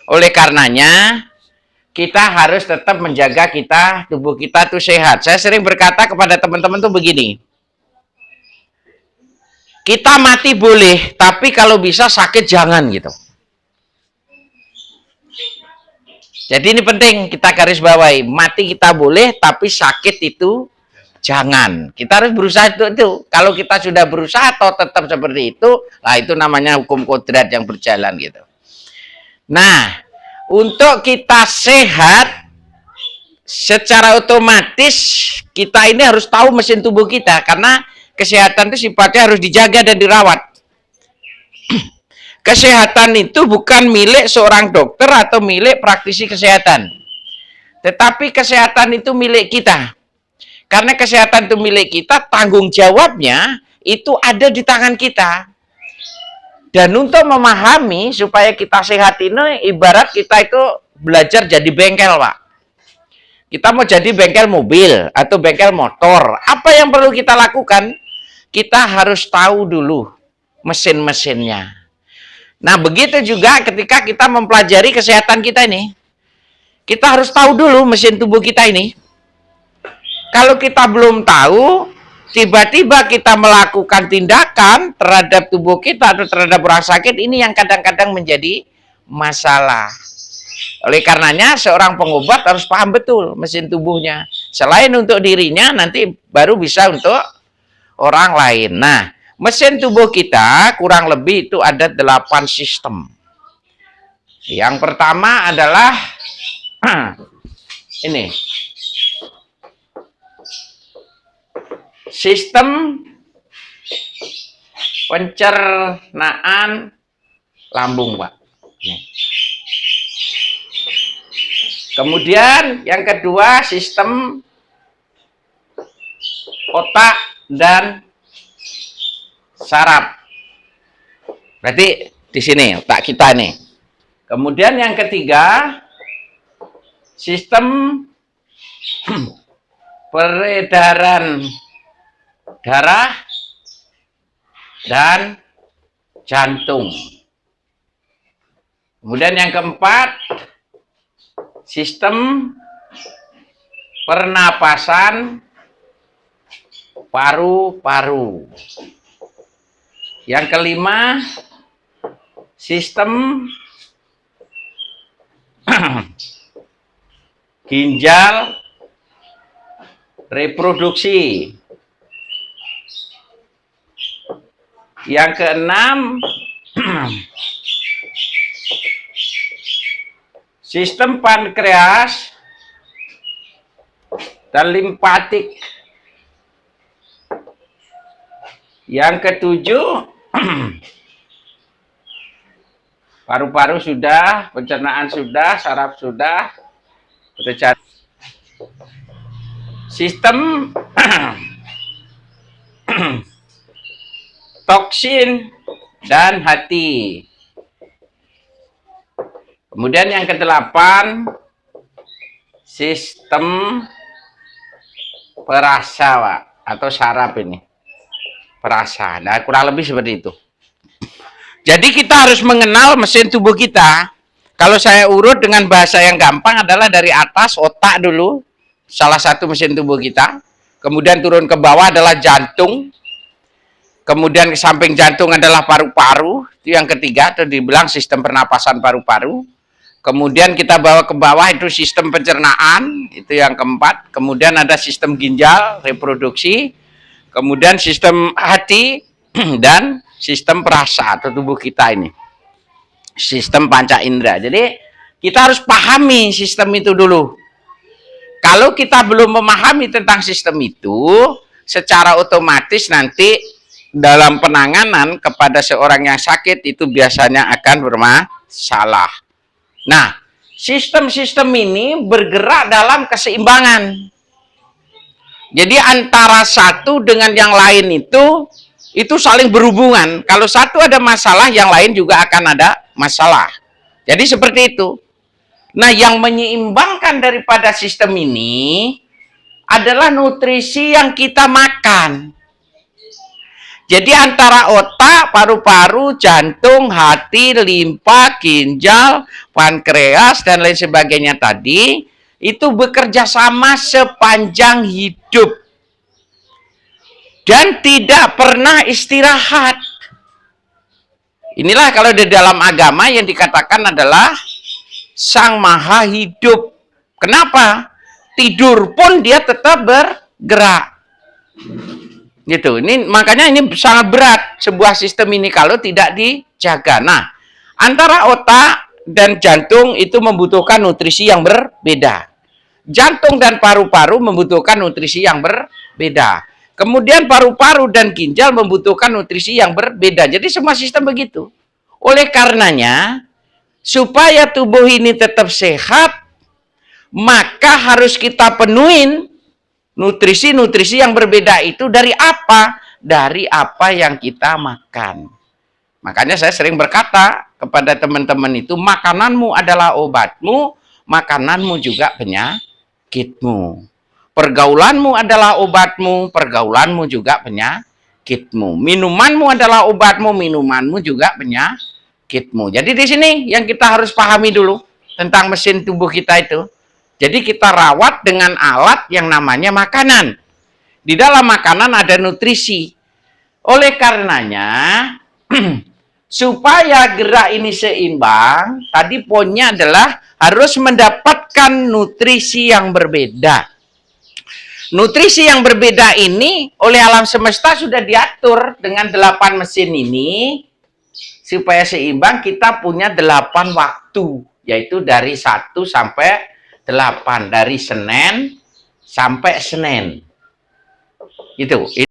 Oleh karenanya, kita harus tetap menjaga tubuh kita tuh sehat. Saya sering berkata kepada teman-teman tuh begini. Kita mati boleh, tapi kalau bisa sakit jangan gitu. Jadi ini penting kita garis bawahi. Mati kita boleh, tapi sakit itu jangan. Kita harus berusaha itu. Kalau kita sudah berusaha atau tetap seperti itu, lah itu namanya hukum kodrat yang berjalan gitu. Nah, untuk kita sehat, secara otomatis kita ini harus tahu mesin tubuh kita, karena kesehatan itu sifatnya harus dijaga dan dirawat. Kesehatan itu bukan milik seorang dokter atau milik praktisi kesehatan, tetapi kesehatan itu milik kita. Karena kesehatan itu milik kita, tanggung jawabnya itu ada di tangan kita. Dan untuk memahami supaya kita sehat ini, ibarat kita itu belajar jadi bengkel, Pak. Kita mau jadi bengkel mobil atau bengkel motor. Apa yang perlu kita lakukan? Kita harus tahu dulu mesin-mesinnya. Nah, begitu juga ketika kita mempelajari kesehatan kita ini. Kita harus tahu dulu mesin tubuh kita ini. Kalau kita belum tahu, tiba-tiba kita melakukan tindakan terhadap tubuh kita atau terhadap orang sakit, ini yang kadang-kadang menjadi masalah. Oleh karenanya seorang pengobat harus paham betul mesin tubuhnya. Selain untuk dirinya, nanti baru bisa untuk orang lain. Nah, mesin tubuh kita kurang lebih itu ada 8 sistem. Yang pertama adalah ini. Sistem pencernaan lambung, Pak. Nih. Kemudian yang kedua sistem otak dan saraf. Berarti di sini otak kita nih. Kemudian yang ketiga sistem peredaran darah dan jantung. Kemudian yang keempat, sistem pernapasan paru-paru. Yang kelima, sistem ginjal reproduksi. Yang keenam, sistem pankreas dan limpatik. Yang ketujuh, paru-paru sudah, pencernaan sudah, saraf sudah, sistem toksin dan hati. Kemudian yang kedelapan, sistem perasa, Pak, atau saraf ini. Perasa. Nah, kurang lebih seperti itu. Jadi kita harus mengenal mesin tubuh kita. Kalau saya urut dengan bahasa yang gampang adalah dari atas otak dulu, salah satu mesin tubuh kita. Kemudian turun ke bawah adalah jantung. Kemudian ke samping jantung adalah paru-paru, itu yang ketiga, itu dibilang sistem pernapasan paru-paru. Kemudian kita bawa ke bawah itu sistem pencernaan, itu yang keempat. Kemudian ada sistem ginjal, reproduksi. Kemudian sistem hati dan sistem perasa atau tubuh kita ini. Sistem panca indera. Jadi kita harus pahami sistem itu dulu. Kalau kita belum memahami tentang sistem itu, secara otomatis nanti dalam penanganan kepada seorang yang sakit itu biasanya akan bermasalah. Nah, sistem-sistem ini bergerak dalam keseimbangan. Jadi antara satu dengan yang lain itu saling berhubungan. Kalau satu ada masalah, yang lain juga akan ada masalah. Jadi seperti itu. Nah, yang menyeimbangkan daripada sistem ini adalah nutrisi yang kita makan. Jadi antara otak, paru-paru, jantung, hati, limpa, ginjal, pankreas, dan lain sebagainya tadi, itu bekerja sama sepanjang hidup. Dan tidak pernah istirahat. Inilah kalau di dalam agama yang dikatakan adalah Sang Maha Hidup. Kenapa? Tidur pun dia tetap bergerak. Gitu. Ini makanya ini sangat berat sebuah sistem ini kalau tidak dijaga. Nah, antara otak dan jantung itu membutuhkan nutrisi yang berbeda. Jantung dan paru-paru membutuhkan nutrisi yang berbeda. Kemudian paru-paru dan ginjal membutuhkan nutrisi yang berbeda. Jadi semua sistem begitu. Oleh karenanya, supaya tubuh ini tetap sehat, maka harus kita penuhin nutrisi-nutrisi yang berbeda itu dari apa? Dari apa yang kita makan. Makanya saya sering berkata kepada teman-teman itu, makananmu adalah obatmu, makananmu juga penyakitmu. Pergaulanmu adalah obatmu, pergaulanmu juga penyakitmu. Minumanmu adalah obatmu, minumanmu juga penyakitmu. Jadi di sini yang kita harus pahami dulu tentang mesin tubuh kita itu. Jadi kita rawat dengan alat yang namanya makanan. Di dalam makanan ada nutrisi. Oleh karenanya, supaya gerak ini seimbang, tadi poinnya adalah harus mendapatkan nutrisi yang berbeda. Nutrisi yang berbeda ini oleh alam semesta sudah diatur dengan 8 mesin ini. Supaya seimbang kita punya 8 waktu. Yaitu dari 1 sampai 8 dari Senin sampai Senin. Itu.